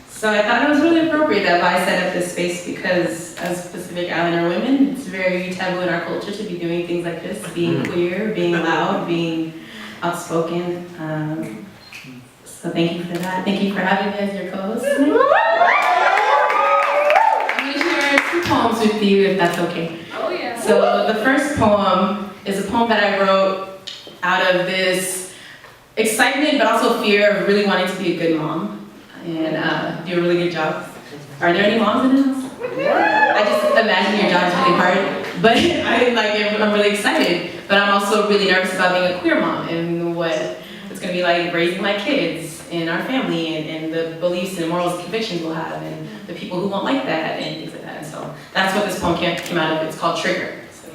So I thought it was really appropriate that I set up this space because as Pacific Islander women, it's very taboo in our culture to be doing things like this, being queer, being loud, being outspoken. So thank you for that. Thank you for having me as your co-host. I'm going to share 2 poems with you if that's okay. Oh yeah. So the first poem is a poem that I wrote out of this excitement but also fear of really wanting to be a good mom and do a really good job. Are there any moms in the house? I just imagine your job is really hard, but I'm really excited. But I'm also really nervous about being a queer mom and what it's going to be like raising my kids and our family and the beliefs and morals and convictions we'll have and the people who won't like that and things like that. And so that's what this poem came out of. It's called Trigger. So.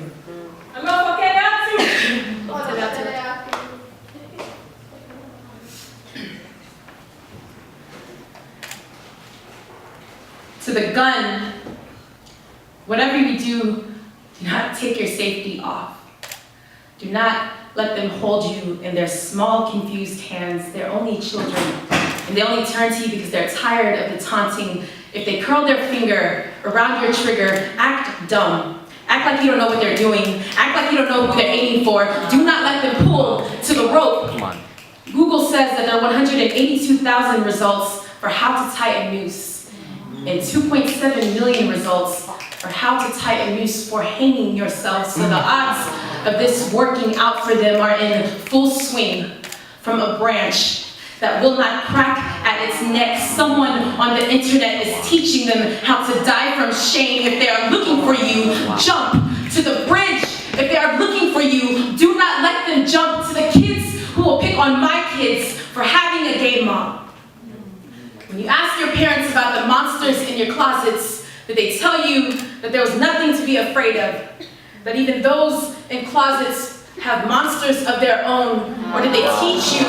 To the gun, whatever you do not take your safety off. Do not let them hold you in their small, confused hands. They're only children, and they only turn to you because they're tired of the taunting. If they curl their finger around your trigger, act dumb. Act like you don't know what they're doing. Act like you don't know who they're aiming for. Do not let them pull to the rope. Come on. Google says that there are 182,000 results for how to tie a noose, and 2.7 million results for how to tie a noose for hanging yourself. So the odds of this working out for them are in full swing. From a branch that will not crack at its neck, someone on the internet is teaching them how to die from shame. If they are looking for you, jump to the bridge. If they are looking for you, do not let them jump to the kids who will pick on my kids for having a gay mom. When you ask your parents about the monsters in your closets, did they tell you that there was nothing to be afraid of? That even those in closets have monsters of their own? Or did they teach you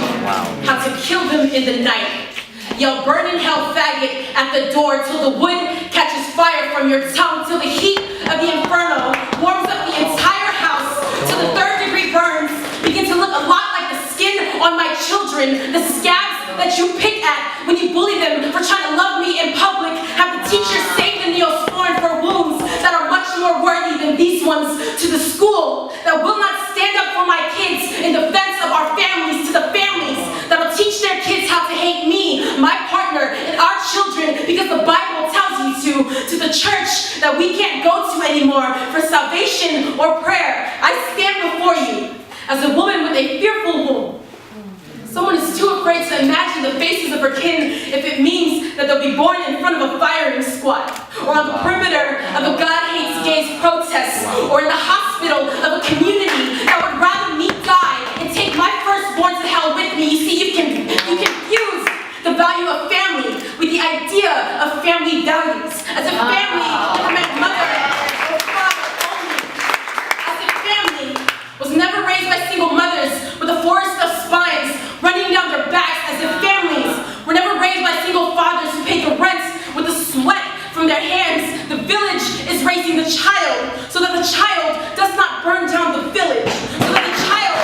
how to kill them in the night? Yell burn in hell faggot at the door till the wood catches fire from your tongue, till the heat of the inferno warms up the entire house, till the 3rd-degree burns begin to look a lot like the skin on my children, the scabs that you pick at when you bully them for trying to love me in public, have the teachers save the Neosporin for wounds that are much more worthy than these ones, to the school that will not stand up for my kids in defense of our families, to the families that will teach their kids how to hate me, my partner, and our children because the Bible tells you to the church that we can't go to anymore for salvation or prayer. I stand before you as a woman with a fearful womb. Someone is too afraid to imagine the faces of her kin if it means that they'll be born in front of a firing squad, or on the perimeter of a God Hates Gays protest, or in the hospital of a community that would rather me die and take my firstborn to hell with me. You see, you confuse the value of family with the idea of family values. As if family meant mother or father only. As if family was never raised by single mothers with a forest of spines running down their backs, as if families were never raised by single fathers who paid the rent with the sweat from their hands. The village is raising the child so that the child does not burn down the village, so that the child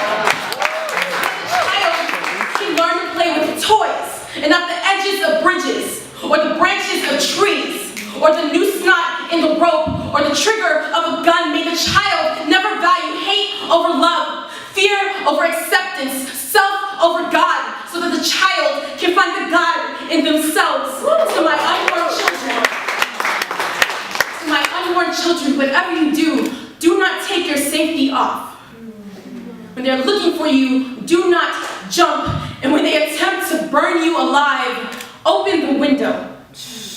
can learn to play with toys and not the edges of bridges, or the branches of trees, or the noose knot in the rope, or the trigger of a gun. May the child never value hate over love, fear over acceptance, self over God, so that the child can find the God in themselves. To my unborn children, whatever you do not take your safety off. When they're looking for you, do not jump. And when they attempt to burn you alive, open the window.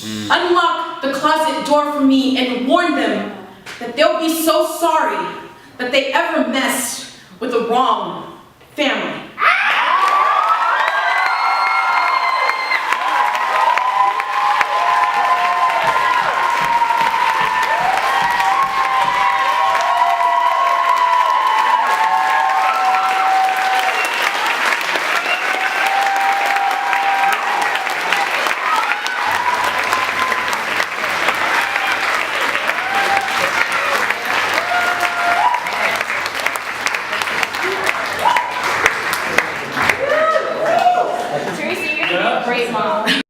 Unlock the closet door for me and warn them that they'll be so sorry that they ever messed with the wrong family.